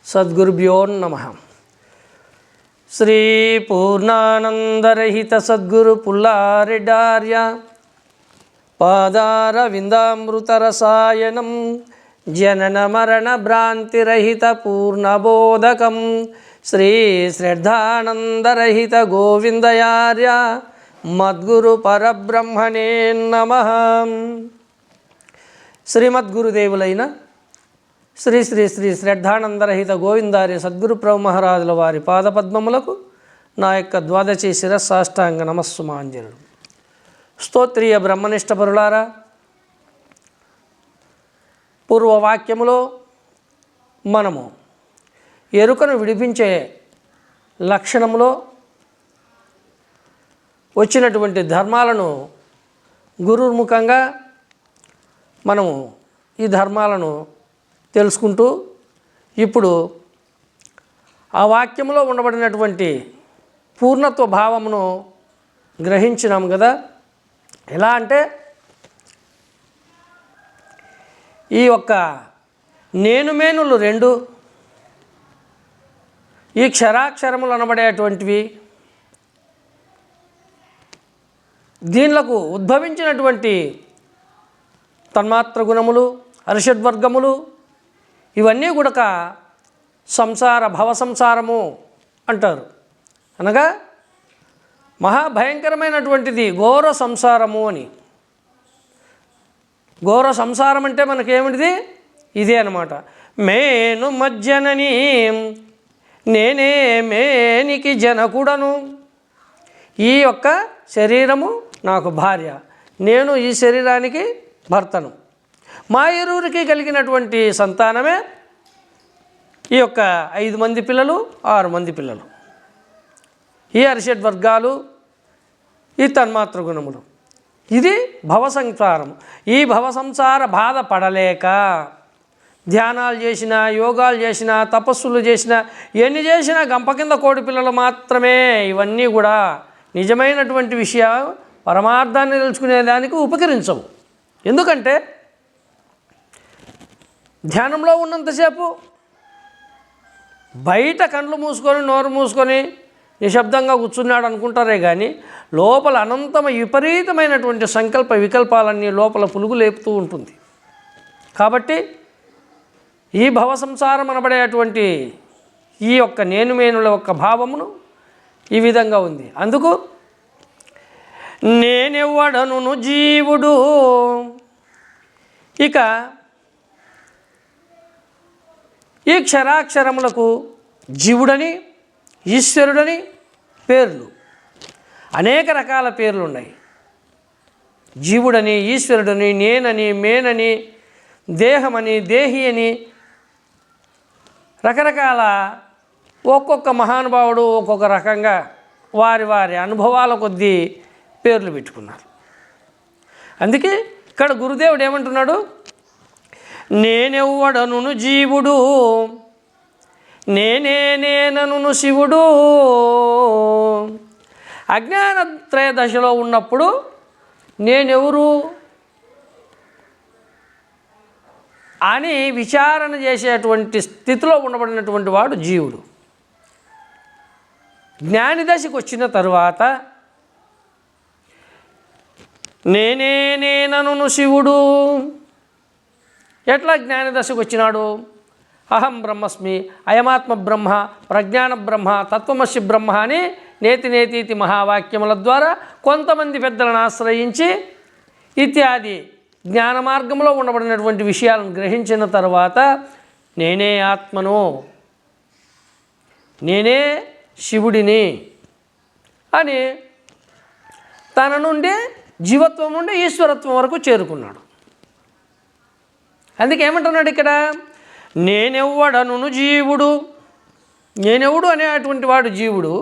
సద్గురుభ్యో నమః. శ్రీ పూర్ణానందరహిత సద్గురు పుల్లారెడ్డార్య పాదార విందామృతరసాయనం జనన మరణ భ్రాంతిరహిత పూర్ణబోధకం శ్రీ శ్రద్ధానందరహిత గోవిందయార్య మద్గురు పరబ్రహ్మణే నమః. శ్రీమద్గురుదేవులైన శ్రీ శ్రీ శ్రీ శ్రద్ధానందరహిత గోవిందార్య సద్గురు ప్రభు వారి పాదపద్మములకు నా యొక్క ద్వాదశి శిరస్సాష్టాంగ నమస్సుమాంజలు. స్తోత్రీయ బ్రహ్మనిష్ట పరులారా, పూర్వవాక్యములో మనము ఎరుకను విడిపించే లక్షణములో వచ్చినటువంటి ధర్మాలను గురుముఖంగా మనము ఈ ధర్మాలను తెలుసుకుంటూ ఇప్పుడు ఆ వాక్యంలో ఉండబడినటువంటి పూర్ణత్వ భావమును గ్రహించినాము కదా. ఎలా అంటే ఈ యొక్క నేనుమేనులు రెండు, ఈ క్షరాక్షరములు అనబడేటువంటివి, దీనిలకు ఉద్భవించినటువంటి తన్మాత్ర గుణములు, అరిషడ్వర్గములు, ఇవన్నీ కూడా సంసార భవ సంసారము అంటారు. అనగా మహాభయంకరమైనటువంటిది ఘోర సంసారము అని. ఘోర సంసారం అంటే మనకేమిటిది? ఇదే అన్నమాట. మేను మజ్జనని నేనే మేనికి జనకుడను. ఈ యొక్క శరీరము నాకు భార్య, నేను ఈ శరీరానికి భర్తను. మా ఇరువురికి కలిగినటువంటి సంతానమే ఈ యొక్క 5 మంది పిల్లలు, 6 మంది పిల్లలు. ఈ అరిషడ్వర్గాలు, ఈ తన్మాత్ర గుణములు, ఇది భవ సంసారము. ఈ భవ సంసార బాధ పడలేక ధ్యానాలు చేసినా, యోగాలు చేసినా, తపస్సులు చేసినా, ఎన్ని చేసినా గంప కింద కోడి పిల్లలు మాత్రమే. ఇవన్నీ కూడా నిజమైనటువంటి విషయం, పరమార్థాన్ని తెలుసుకునేదానికి ఉపకరించవు. ఎందుకంటే ధ్యానంలో ఉన్నంతసేపు బయట కండ్లు మూసుకొని నోరు మూసుకొని నిశ్శబ్దంగా కూర్చున్నాడు అనుకుంటారే కానీ లోపల విపరీతమైనటువంటి సంకల్ప వికల్పాలన్నీ లోపల పులుగు లేపుతూ ఉంటుంది. కాబట్టి ఈ భవ సంసారం అనబడేటువంటి ఈ యొక్క నేనుమేనుల యొక్క భావమును ఈ విధంగా ఉంది. అందుకు నేనెవ్వడను జీవుడు. ఇక ఈ క్షరాక్షరములకు జీవుడని, ఈశ్వరుడని పేర్లు, అనేక రకాల పేర్లు ఉన్నాయి. జీవుడని, ఈశ్వరుడని, నేనని, మేనని, దేహమని, దేహి అని రకరకాల ఒక్కొక్క మహానుభావుడు ఒక్కొక్క రకంగా వారి వారి అనుభవాల కొద్దీ పేర్లు పెట్టుకున్నారు. అందుకే ఇక్కడ గురుదేవుడు ఏమంటున్నాడు? నేనెవ్వడను జీవుడు, నేనను శివుడు. అజ్ఞానత్రయ దశలో ఉన్నప్పుడు నేనెవరు అని విచారణ చేసేటువంటి స్థితిలో ఉండబడినటువంటి వాడు జీవుడు. జ్ఞాని దశకు వచ్చిన తరువాత నేనను శివుడు. ఎట్లా జ్ఞాని దశకు వచ్చినాడు? అహం బ్రహ్మస్మి, అయమాత్మ బ్రహ్మ, ప్రజ్ఞాన బ్రహ్మ, తత్వమసి బ్రహ్మ అని నేతి నేతీతి మహావాక్యముల ద్వారా కొంతమంది పెద్దలను ఆశ్రయించి ఇత్యాది జ్ఞాన మార్గంలో ఉండబడినటువంటి విషయాలను గ్రహించిన తర్వాత నేనే ఆత్మను, నేనే శివుడిని అని తన నుండి జీవత్వం నుండి ఈశ్వరత్వం వరకు చేరుకున్నాడు. అందుకే ఏమంటున్నాడు ఇక్కడ? నేనెవ్వడను జీవుడు. నేనెవడు అనేటువంటి వాడు జీవుడు,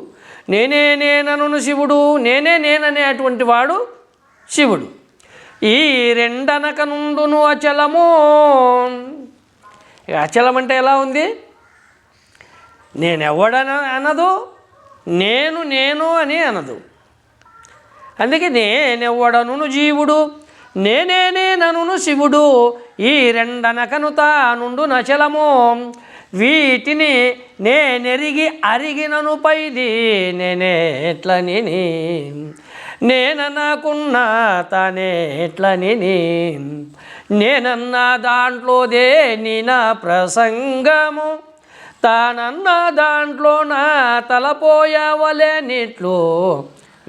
నేనను శివుడు, నేననేటువంటి వాడు శివుడు. ఈ రెండనక నుండును అచలము. అచలం అంటే ఎలా ఉంది? నేనెవ్వడన అనదు, నేను అని అనదు. అందుకే నేనెవ్వడను జీవుడు, నేనను శివుడు. ఈ రెండనకను తానుండు నచలము. వీటిని నేనెరిగి అరిగినను పైది నేనేట్లని నేనన్నాకున్నా తానేట్లని నేనన్నా దాంట్లోదే నీ నా ప్రసంగము తానన్న దాంట్లో నా తలపోయవలేనిట్లు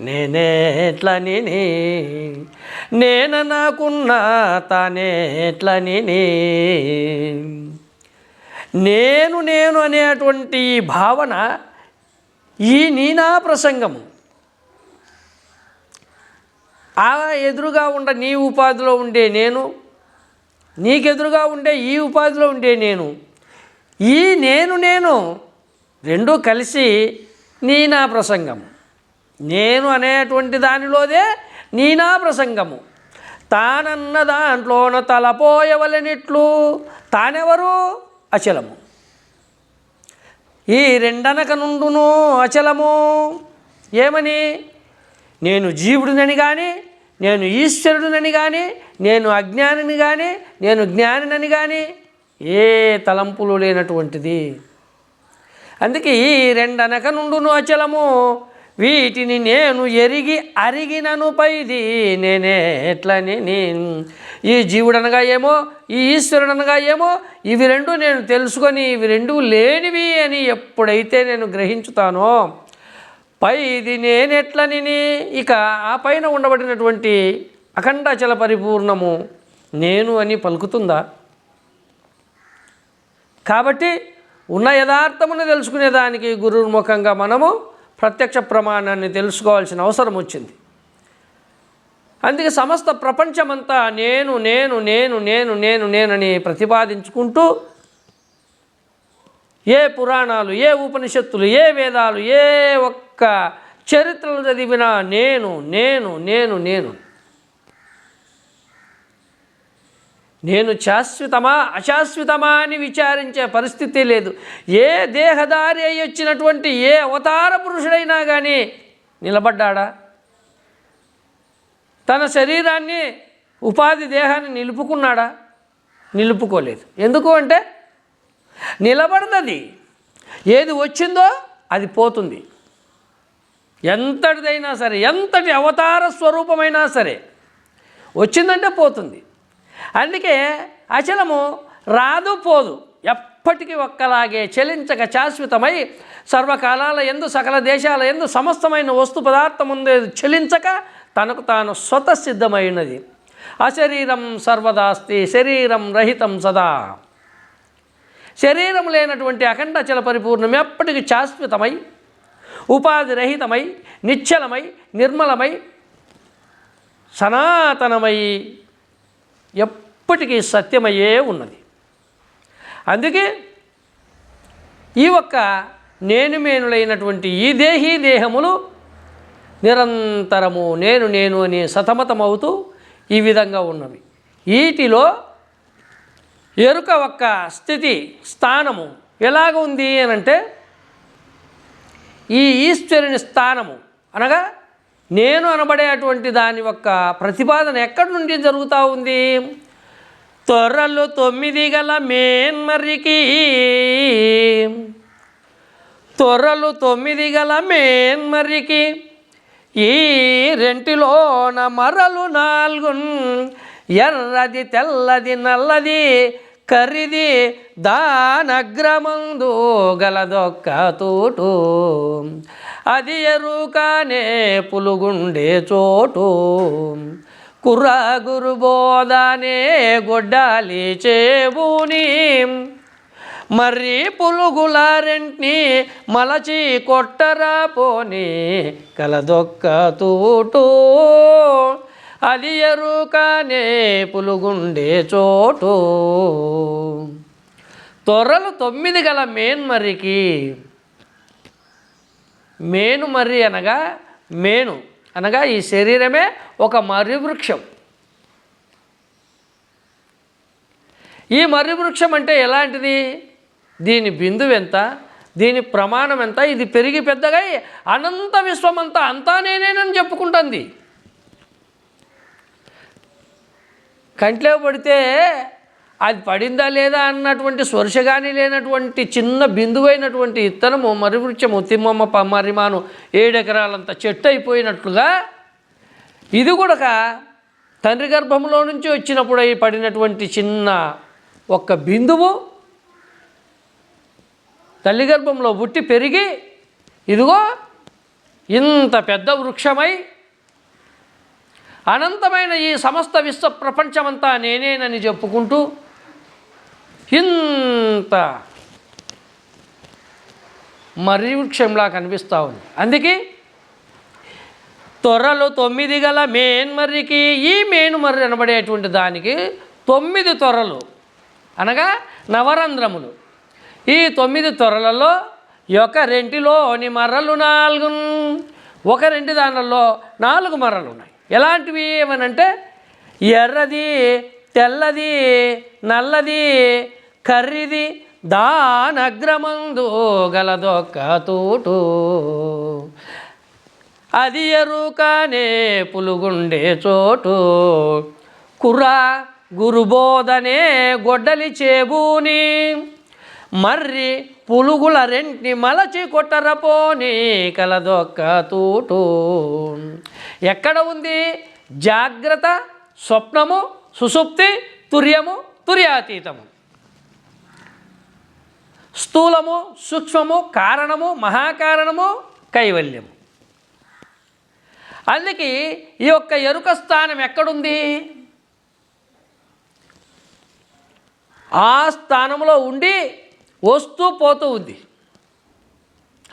నేనేట్లని నేనన్నాకున్నా తానేట్లని నేను నేను అనేటువంటి ఈ భావన ఈ నీనా ప్రసంగము ఆ ఎదురుగా నీ ఉపాధిలో ఉండే నేను నీకెదురుగా ఉండే ఈ ఉపాధిలో ఉండే నేను ఈ నేను రెండూ కలిసి నీనా ప్రసంగము నేను అనేటువంటి దానిలోదే నీనా ప్రసంగము తానన్న దాంట్లోన తలపోయవలనిట్లు తానెవరు అచలము ఈ రెండనక నుండును అచలము ఏమని నేను జీవుడినని కానీ నేను ఈశ్వరుడినని కానీ నేను అజ్ఞానిని కానీ నేను జ్ఞానినని కానీ ఏ తలంపులు లేనటువంటిది. అందుకే ఈ రెండనక నుండును అచలము వీటిని నేను ఎరిగి అరిగినను పైది నేనేట్లని ఈ జీవుడనగా ఏమో ఈ ఈశ్వరుడనగా ఏమో ఇవి రెండు నేను తెలుసుకొని ఇవి రెండు లేనివి అని ఎప్పుడైతే నేను గ్రహించుతానో పైది నేనెట్లని ఇక ఆ పైన ఉండబడినటువంటి అఖండాచల పరిపూర్ణము నేను అని పలుకుతుందా? కాబట్టి ఉన్న యథార్థమును తెలుసుకునేదానికి గురుముఖంగా మనము ప్రత్యక్ష ప్రమాణాన్ని తెలుసుకోవాల్సిన అవసరం వచ్చింది. అందుకే సమస్త ప్రపంచమంతా నేను నేను నేను నేను నేను నేనని ప్రతిపాదించుకుంటూ ఏ పురాణాలు ఏ ఉపనిషత్తులు ఏ వేదాలు ఏ ఒక్క చరిత్రలు చదివినా నేను నేను నేను నేను నేను శాశ్వతమా అశాశ్వతమా అని విచారించే పరిస్థితి లేదు. ఏ దేహదారి అయి వచ్చినటువంటి ఏ అవతార పురుషుడైనా కానీ నిలబడ్డా? తన శరీరాన్ని ఉపాధి దేహాన్ని నిలుపుకున్నాడా? నిలుపుకోలేదు. ఎందుకు అంటే నిలబడదది. ఏది వచ్చిందో అది పోతుంది. ఎంతటిదైనా సరే, ఎంతటి అవతార స్వరూపమైనా సరే వచ్చిందంటే పోతుంది. అందుకే అచలము రాదు పోదు, ఎప్పటికీ ఒక్కలాగే చలించక శాశ్వతమై సర్వకాలాల యందు సకల దేశాల యందు సమస్తమైన వస్తు పదార్థముందే చలించక తనకు తాను స్వతసిద్ధమైనది. అశరీరం సర్వదాస్తి శరీరం రహితం సదా. శరీరం లేనటువంటి అఖండాచల పరిపూర్ణం ఎప్పటికీ శాశ్వతమై ఉపాధి రహితమై నిశ్చలమై నిర్మలమై సనాతనమై ఎప్పటికీ సత్యమయ్యే ఉన్నది. అందుకే ఈ ఒక్క నేనుమేనులైనటువంటి ఈ దేహీ దేహములు నిరంతరము నేను నేను అని సతమతమవుతూ ఈ విధంగా ఉన్నవి. వీటిలో ఎరుక ఒక్క స్థితి స్థానము ఎలాగ ఉంది అనంటే ఈ ఈశ్వరుని స్థానము అనగా నేను అనబడేటువంటి దాని యొక్క ప్రతిపాదన ఎక్కడి నుండి జరుగుతూ ఉంది? తొర్రలు 9 గల మేన్మర్రికి తొర్రలు 9 గల మేన్మర్రికి ఈ రెంటిలోన మరలు 4 ఎర్రది తెల్లది నల్లది కర్రిది దానగ్రమందు గలదొక్క తోటు అది ఎరుకానే పులుగుండే చోటు కుర్ర గురు బోధనే గొడ్డాలి చేబూని మర్రి పులుగుల రెంటిని మలచి కొట్టరా పోని కలదొక్క తోటు అది ఎరుకానే పులుగుండే చోటు. తొర్రలు 9 గల మేన్మర్రికి మేను మర్రి అనగా మేను అనగా ఈ శరీరమే ఒక మర్రి వృక్షం. ఈ మర్రి వృక్షం అంటే ఎలాంటిది? దీని బిందువు ఎంత, దీని ప్రమాణం ఎంత, ఇది పెరిగి పెద్దగా అనంత విశ్వమంతా అంతా నేనేనని చెప్పుకుంటుంది. కంట్లో పడితే అది పడిందా లేదా అన్నటువంటి స్పర్శ కానీ లేనటువంటి చిన్న బిందువైనటువంటి ఇత్తనము మర్రి వృక్షము తిమ్మమ్మ మర్రిమాను 7 ఎకరాలంత చెట్టు అయిపోయినట్లుగా ఇది కూడా తండ్రి గర్భంలో నుంచి వచ్చినప్పుడు పడినటువంటి చిన్న ఒక్క బిందువు తల్లి గర్భంలో పుట్టి పెరిగి ఇదిగో ఇంత పెద్ద వృక్షమై అనంతమైన ఈ సమస్త విశ్వ ప్రపంచమంతా నేనేనని చెప్పుకుంటూ ఇంత మర్రి వృక్షంలా కనిపిస్తూ ఉంది. అందుకే తొర్రలు 9 గల మేన్మర్రికి ఈ మేనుమర్రి అనబడేటువంటి దానికి 9 తొర్రలు అనగా నవరంధ్రములు. ఈ 9 తొర్రలలో ఒక రెంటిలోని మర్రలు 4, ఒక రెంటి దానిలో 4 మర్రలు ఉన్నాయి. ఎలాంటివి ఏమనంటే ఎర్రది, తెల్లది, నల్లది, కర్రిది, దానగ్రమందు గలదొక్క తోటు, అది ఎరుకనే పులుగుండే చోటు, కుర్రా గురుబోధనే గొడ్డలి చేబూని, మర్రి పులుగుల రెంటిని మలచి కొట్టరపోని కలదొక్క తూటు. ఎక్కడ ఉంది జాగ్రత్త, స్వప్నము, సుషుప్తి, తుర్యము, తుర్యాతీతము, స్థూలము, సూక్ష్మము, కారణము, మహాకారణము, కైవల్యము. అందుకే ఈ యొక్క ఎరుక స్థానం ఎక్కడుంది? ఆ స్థానంలో ఉండి వస్తూ పోతూ ఉంది.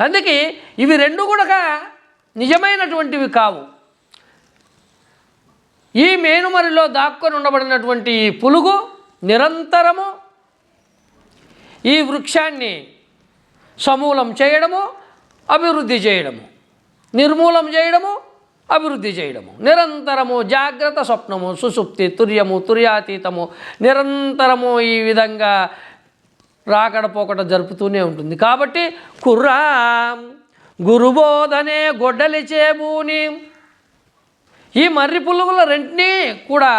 అందుకే ఇవి రెండు కూడా నిజమైనటువంటివి కావు. ఈ మేనుమరిలో దాక్కొని ఉండబడినటువంటి ఈ పులుగు నిరంతరము ఈ వృక్షాన్ని సమూలం చేయడము, అభివృద్ధి చేయడము, నిర్మూలం చేయడము, అభివృద్ధి చేయడము, నిరంతరము జాగ్రత్త, స్వప్నము, సుషుప్తి, తుర్యము, తుర్యాతీతము నిరంతరము ఈ విధంగా రాకడ పోకడ జరుపుతూనే ఉంటుంది. కాబట్టి కుర్రా గురుబోధనే గొడ్డలి చేబూని, ఈ మర్రి పులుగుల రెంటినీ కూడా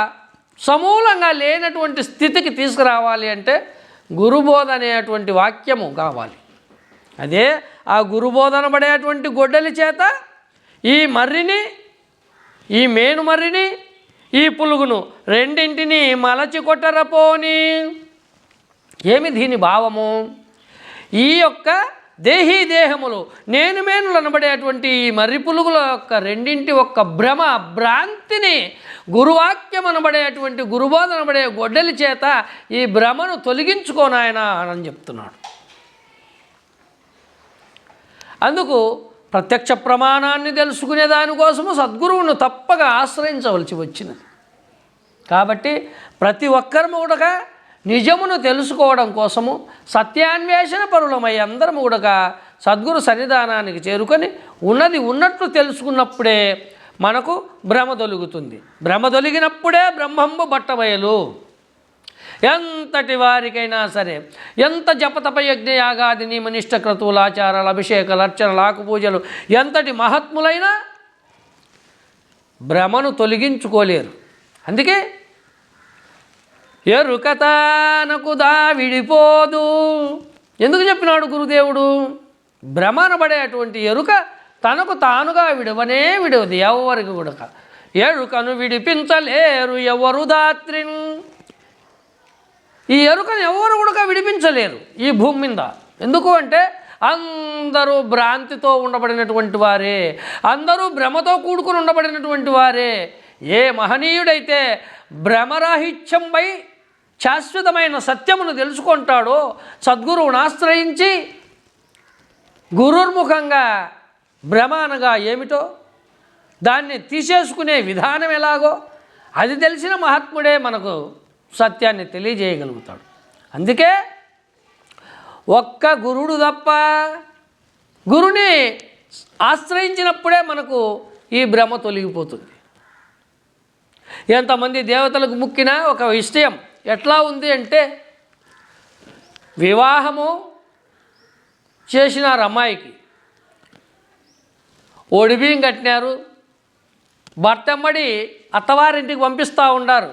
సమూలంగా లేనటువంటి స్థితికి తీసుకురావాలి అంటే గురుబోధ అనేటువంటి వాక్యము కావాలి. అదే ఆ గురుబోధన పడేటువంటి గొడ్డలి చేత ఈ మర్రిని, ఈ మేను మర్రిని, ఈ పులుగును రెండింటిని మలచి కొట్టరపోని. ఏమి దీని భావము? ఈ యొక్క దేహములు నేను మేనులు అనబడేటువంటి ఈ మర్రి పులుగుల యొక్క రెండింటి ఒక్క భ్రాంతిని గురువాక్యం అనబడేటువంటి గురుబోధ అనబడే గొడ్డలి చేత ఈ భ్రమను తొలగించుకోనాయన అని చెప్తున్నాడు. అందుకు ప్రత్యక్ష ప్రమాణాన్ని తెలుసుకునే దానికోసము సద్గురువును తప్పక ఆశ్రయించవలసి వచ్చినది. కాబట్టి ప్రతి ఒక్కరము కూడా నిజమును తెలుసుకోవడం కోసము సత్యాన్వేషణ పరులమై అందరము కూడా సద్గురు సన్నిధానానికి చేరుకొని ఉన్నది ఉన్నట్లు తెలుసుకున్నప్పుడే మనకు భ్రమ తొలుగుతుంది. భ్రమ తొలగినప్పుడే బ్రహ్మంబు బట్టబయలు. ఎంతటి వారికైనా సరే, ఎంత జపతప యజ్ఞ యాగాది నియమనిష్ట క్రతువులు, ఆచారాలు, అభిషేకాలు, అర్చనలు, ఆకు పూజలు ఎంతటి మహాత్ములైనా భ్రమను తొలగించుకోలేరు. అందుకే ఎరుకతానకు దా విడిపోదు. ఎందుకు చెప్పినాడు గురుదేవుడు? భ్రమ అనబడేటువంటి ఎరుక తనకు తానుగా విడవనే విడవదు ఎవరికి కూడా. ఎరుకను విడిపించలేరు ఎవరు దాత్రిన్. ఈ ఎరుకను ఎవరు కూడా విడిపించలేరు ఈ భూమి మీద. ఎందుకు అంటే అందరూ భ్రాంతితో ఉండబడినటువంటి వారే, అందరూ భ్రమతో కూడుకుని ఉండబడినటువంటి వారే. ఏ మహనీయుడైతే భ్రమరాహిత్యంపై శాశ్వతమైన సత్యమును తెలుసుకుంటాడో, సద్గురువును ఆశ్రయించి గురుర్ముఖంగా భ్రమ అనగా ఏమిటో దాన్ని తీసేసుకునే విధానం ఎలాగో అది తెలిసిన మహాత్ముడే మనకు సత్యాన్ని తెలియజేయగలుగుతాడు. అందుకే ఒక్క గురుడు తప్ప గురుని ఆశ్రయించినప్పుడే మనకు ఈ భ్రమ తొలగిపోతుంది. ఎంతమంది దేవతలకు ముక్కినా ఒక విషయం ఎట్లా ఉంది అంటే, వివాహము చేసినారు అమ్మాయికి, ఒడిబియ్యం కట్టినారు, భర్తమ్మడి అత్తవారింటికి పంపిస్తూ ఉండారు.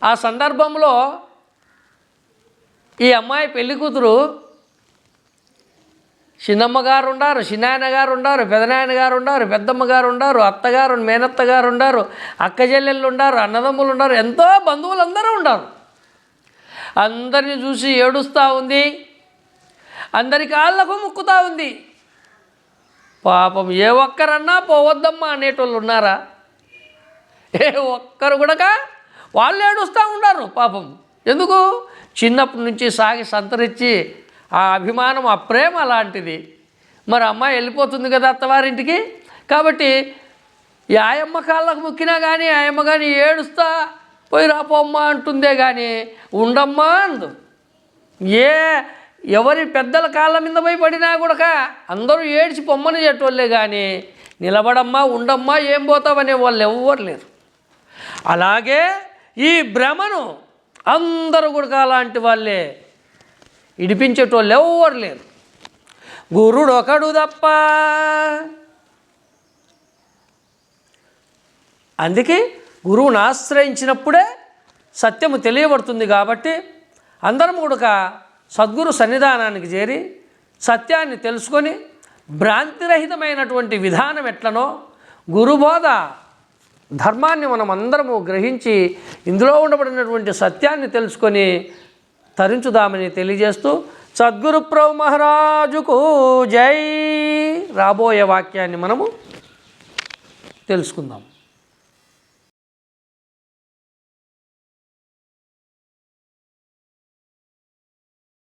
ఆ సందర్భంలో ఈ అమ్మాయి పెళ్లి కూతురు చిన్నమ్మ గారు ఉండారు, చిన్నాయన గారు ఉండారు, పెదనాయన గారు ఉండారు, పెద్దమ్మ గారు ఉండారు, అత్తగారు, మేనత్త గారు ఉండారు, అక్క చెల్లెళ్ళు ఉండారు, అన్నదమ్ములు ఉండారు, ఎంతో బంధువులు అందరూ ఉండారు. అందరిని చూసి ఏడుస్తూ ఉంది, అందరి కాళ్ళకు ముక్కుతూ ఉంది. పాపం ఏ ఒక్కరన్నా పోవద్దమ్మా అనేటోళ్ళు ఉన్నారా? ఏ ఒక్కరు కూడా వాళ్ళు ఏడుస్తూ ఉన్నారు. పాపం ఎందుకు? చిన్నప్పటి నుంచి సాగి సంతరించి ఆ అభిమానం, ఆ ప్రేమ అలాంటిది. మరి అమ్మాయి వెళ్ళిపోతుంది కదా అత్తవారింటికి. కాబట్టి ఈ ఆయమ్మ కాళ్ళకు ముక్కినా కానీ ఆయమ్మ కానీ ఏడుస్తా పోయి రాపోమ్మా అంటుందే కానీ ఉండమ్మా అందు. ఎవరి పెద్దల కాళ్ళ మీద పోయి పడినా కూడా అందరూ ఏడ్చి పొమ్మని చెప్పేవాళ్ళే కానీ నిలబడమ్మా ఉండమ్మా ఏం పోతావనే వాళ్ళు ఎవ్వరు లేరు. అలాగే ఈ భ్రమను అందరూ కూడా అలాంటి వాళ్ళే, ఇడిపించేటోళ్ళు ఎవ్వరు లేరు. గురుడు ఒకడు తప్ప. అందుకే గురువుని ఆశ్రయించినప్పుడే సత్యము తెలియబడుతుంది. కాబట్టి అందరం కూడా సద్గురు సన్నిధానానికి చేరి సత్యాన్ని తెలుసుకొని భ్రాంతిరహితమైనటువంటి విధానం ఎట్లనో గురుబోధ ధర్మాన్ని మనం అందరము గ్రహించి ఇందులో ఉండబడినటువంటి సత్యాన్ని తెలుసుకొని తరించుదామని తెలియజేస్తూ సద్గురు ప్రభు మహారాజుకు జై. రాబోయే వాక్యాన్ని మనము తెలుసుకుందాం.